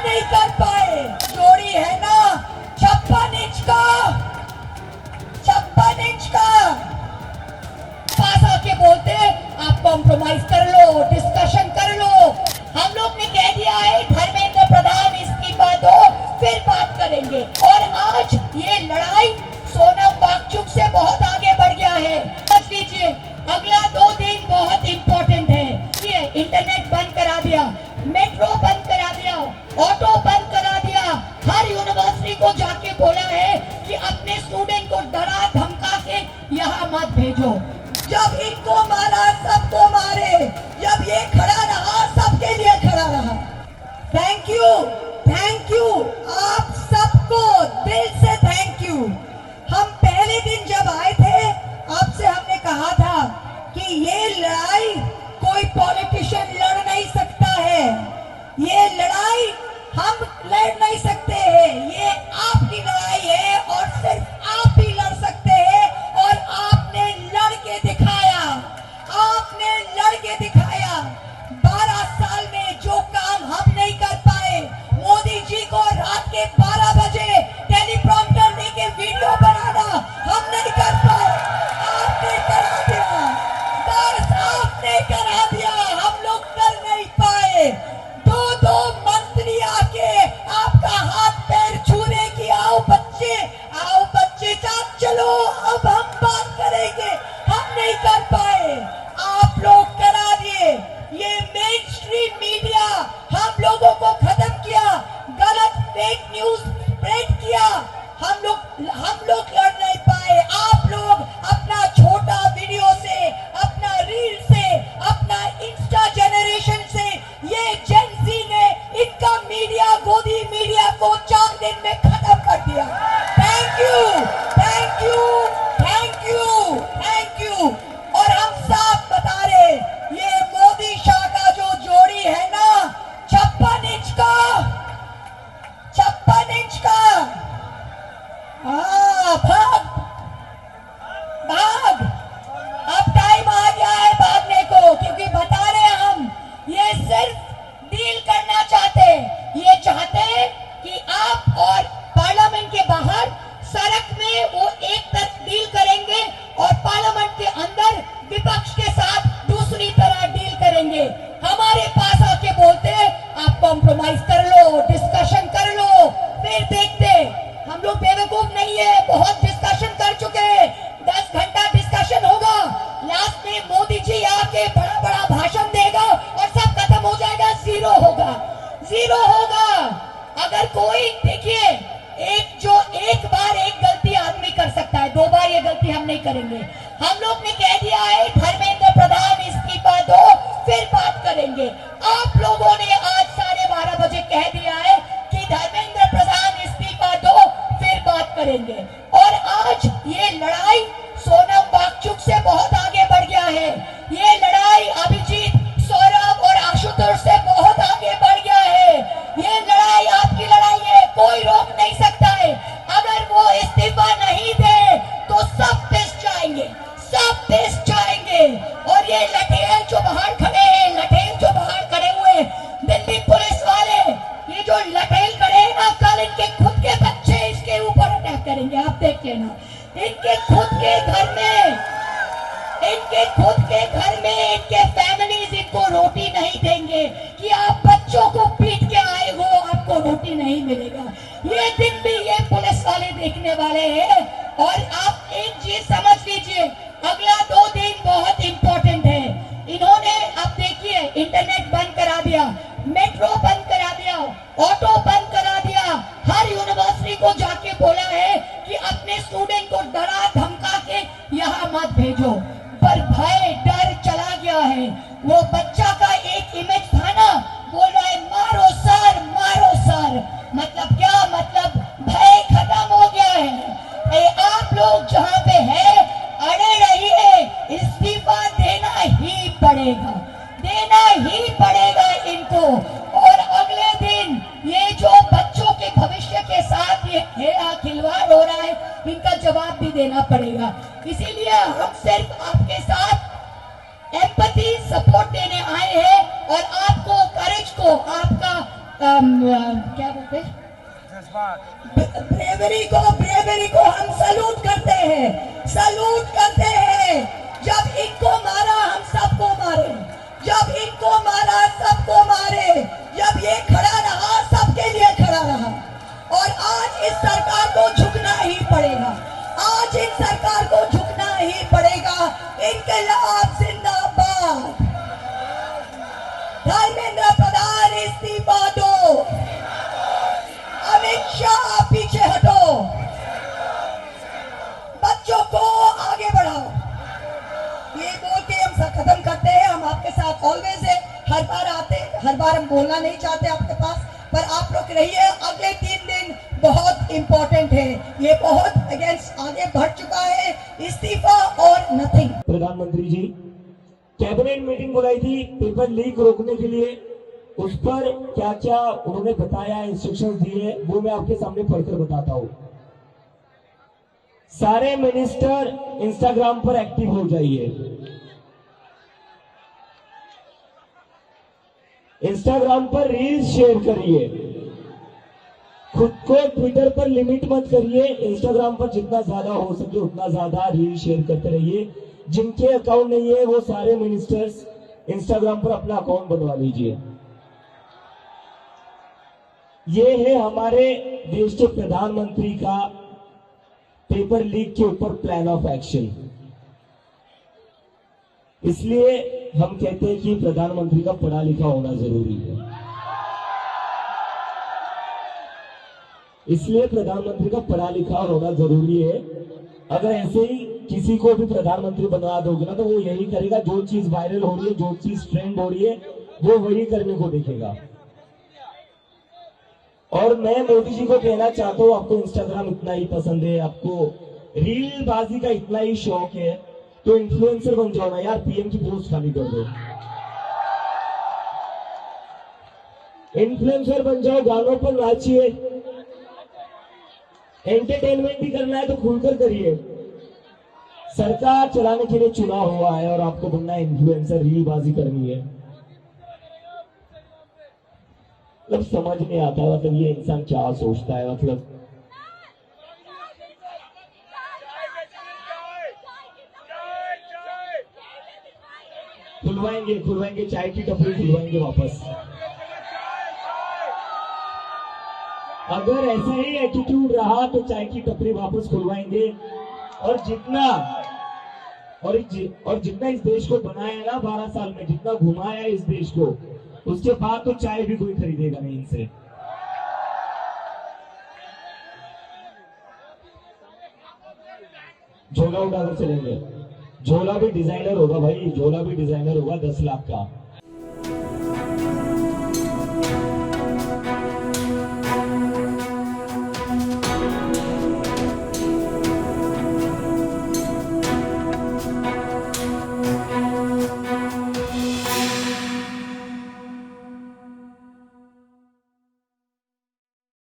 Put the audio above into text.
नहीं कर पाए। जोड़ी है ना 56 इंच का, 56 इंच का। पास आके बोलते आप कॉम्प्रोमाइज कर लो, डिस्कशन कर लो। हम लोग ने कह दिया है धर्मेंद्र प्रधान इस्तीफा दो फिर बात करेंगे। और आज ये लड़ाई सोनम वांगचुक से बहुत आगे बढ़ गया है। समझ लीजिए अगला 2 दिन बहुत इंपॉर्टेंट है। ये इंटरनेट बंद करा दिया, मेट्रो बंद करा दिया, ऑटो बंद करा दिया। हर यूनिवर्सिटी को जाके बोला है कि अपने स्टूडेंट को डरा धमका के यहाँ मत भेजो। जब इनको मारा सबको मारे, जब ये खड़ा रहा सबके लिए खड़ा रहा। थैंक यू, थैंक यू आप सबको दिल से थैंक यू। हम पहले दिन जब आए थे आपसे हमने कहा था कि ये लड़ाई कोई पॉलिटिशियन लड़ नहीं सकता है, ये लड़ाई हम लड़ नहीं सकते हैं, ये आपकी लड़ाई है और सिर्फ आप ही लड़ सकते हैं। और आपने लड़ के दिखाया, आपने लड़ के दिखाया। 12 साल में जो काम हम नहीं कर पाए, मोदी जी को रात के 12 बजे टेलीप्रॉम्प्टर लेके वीडियो बनाना हम नहीं कर पाए, आपने करा दिया। बस आपने करा दिया, हम लोग कर नहीं पाए। 2-2 मंत्री आके आपका हाथ पैर छूने की आओ बच्चे साथ चलो अब हम बात करेंगे, हम नहीं कर पाए, आप लोग करा दिए। ये मेन स्ट्रीम मीडिया हम लोगों को खत्म किया, गलत फेक न्यूज स्प्रेड किया। हम लोग लड़ नहीं पाए। आप लोग अपना छोटा वीडियो से, अपना रील से, अपना इंस्टा जनरेशन से, ये जेनजी ने इनका मीडिया, गोदी मीडिया को 4 दिन में खत्म कर दिया। Thank you, thank you, thank you, thank you. और हम साफ बता रहे ये मोदी शाह का जो जोड़ी है ना 56 इंच का, 56 इंच का। भाग भाग, अब टाइम आ गया है भागने को, क्योंकि बता रहे हम ये सिर्फ डील करना चाहते। ये चाहते हैं कि आप और पार्लियामेंट के बाहर सड़क में वो एक तरफ डील करेंगे और पार्लियामेंट के अंदर विपक्ष के साथ दूसरी तरह डील करेंगे। हमारे पास आके बोलते आप कॉम्प्रोमाइज कर लो, डिस्कशन कर लो फिर देखते। हम लोग बेवकूफ नहीं है, बहुत डिस्कशन कर चुके हैं। 10 घंटा डिस्कशन होगा, लास्ट में मोदी जी आके बड़ा बड़ा भाषण देगा और सब खत्म हो जाएगा, जीरो होगा, जीरो होगा। अगर कोई देखिए एक बार एक गलती आदमी कर सकता है, 2 बार ये गलती हम नहीं करेंगे। हम लोग ने कह दिया है धर्मेंद्र प्रधान इस्तीफा दो फिर बात करेंगे। आप लोगों ने आज 12:30 बजे कह दिया है कि धर्मेंद्र प्रधान इस्तीफा दो फिर बात करेंगे। और आज ये लड़ाई सोनम वांगचुक से बहुत आगे बढ़ गया है। ये लड़ाई अभिजीत, सौरभ और आशुतोष से बहुत आगे बढ़ गया है। ये लड़ाई आपकी लड़ाई है, कोई रोक नहीं सकता है। अगर वो इस्तीफा नहीं दे तो सब पिस जाएंगे, सब पिस जाएंगे। और ये लठेल जो बाहर खड़े हैं, लठेल जो बाहर खड़े हुए दिल्ली पुलिस वाले, ये जो लठेल खड़े हैं ना, कल इनके खुद के बच्चे इसके ऊपर अटैक करेंगे, आप देख लेना। इनके खुद के घर में, इनके खुद के घर में इनके फैमिलीज इनको रोटी नहीं देंगे कि आप बच्चों को पीट के आए हो, आपको रोटी नहीं मिलेगा। ये दिन भी ये पुलिस वाले देखने वाले हैं। और आप एक चीज समझ लीजिए, अगला 2 दिन बहुत इंपॉर्टेंट है। इन्होंने अब देखिए इंटरनेट बंद करा दिया, मेट्रो बंद करा दिया, ऑटो बंद करा दिया। हर यूनिवर्सिटी को जाके बोला है कि अपने स्टूडेंट को डरा धमका के यहाँ मत भेजो। पर भय डर चला गया है। वो बच्चा का एक इमेज था ना, बोल रहा है मारो सर, मारो सर। मतलब क्या? मतलब भय खत्म हो गया है। आप लोग जहाँ पे है अड़े रहिए, इस्तीफा देना ही पड़ेगा, देना ही पड़ेगा इनको। और अगले दिन ये जो बच्चों के भविष्य के साथ ये खिलवाड़ हो रहा है, इनका जवाब भी देना पड़ेगा। इसीलिए हम सिर्फ आपके साथ एम्पैथी सपोर्ट देने आए हैं और आपको करेज को, आपका क्या बोलते हैं, ब्रेवरी को हम सलूट करते हैं। जब इनको मारा हम सबको मारे, जब इनको मारा सबको मारे, जब ये खड़ा रहा सबके लिए खड़ा रहा। और आज इस सरकार को झुकना ही पड़ेगा, आज इन सरकार को झुकना ही पड़ेगा। इनकलाब जिंदाबाद। धर्मेंद्र प्रधान इस्तीफा दो, अमित शाह पीछे हटो, बच्चों को आगे बढ़ाओ। ये बोल के हम सब खत्म करते हैं। हम आपके साथ ऑलवेज है, हर बार आते, हर बार हम बोलना नहीं चाहते आपके पास, पर आप लोग रहिए। अगले 3 दिन बहुत इंपॉर्टेंट है, ये बहुत अगेंस्ट आगे बढ़ चुका है। इस्तीफा और नथिंग। प्रधानमंत्री जी कैबिनेट मीटिंग बुलाई थी पेपर लीक रोकने के लिए, उस पर क्या क्या उन्होंने बताया, इंस्ट्रक्शंस दिए, वो मैं आपके सामने पढ़कर बताता हूं। सारे मिनिस्टर इंस्टाग्राम पर एक्टिव हो जाइए। इंस्टाग्राम पर रील्स शेयर करिए। खुद को ट्विटर पर लिमिट मत करिए, इंस्टाग्राम पर जितना ज्यादा हो सके उतना ज्यादा रील शेयर करते रहिए। जिनके अकाउंट नहीं है वो सारे मिनिस्टर्स इंस्टाग्राम पर अपना अकाउंट बनवा लीजिए। ये है हमारे देश के प्रधानमंत्री का पेपर लीक के ऊपर प्लान ऑफ एक्शन। इसलिए हम कहते हैं कि प्रधानमंत्री का पढ़ा लिखा होना जरूरी है। इसलिए प्रधानमंत्री का पढ़ा लिखा होना जरूरी है। अगर ऐसे ही किसी को भी प्रधानमंत्री बना दोगे ना तो वो यही करेगा, जो चीज वायरल हो रही है, जो चीज ट्रेंड हो रही है, वो वही करने को देखेगा। और मैं मोदी जी को कहना चाहता हूं, आपको इंस्टाग्राम इतना ही पसंद है, आपको रील बाजी का इतना ही शौक है, तो इन्फ्लुएंसर बन जाओ ना यार, पीएम की पोस्ट खाली कर दो। इन्फ्लुएंसर बन जाओ, गानों पर नाचिए। एंटरटेनमेंट भी करना है तो खुलकर करिए। सरकार चलाने के लिए चुना हुआ है और आपको बनना है इन्फ्लुएंसर, रील बाजी करनी है। मतलब समझ नहीं आता, मतलब ये इंसान क्या सोचता है। मतलब खुलवाएंगे चाय की टपरी खुलवाएंगे वापस। अगर ऐसा ही एटीट्यूड रहा तो चाय की टपरी वापस खुलवाएंगे। और जितना इस देश को बनाया ना 12 साल में, जितना घुमाया इस देश को, उसके बाद तो चाय भी कोई खरीदेगा नहीं इनसे। झोला उठाकर चलेंगे। झोला भी डिजाइनर होगा भाई, झोला भी डिजाइनर होगा 10 लाख का।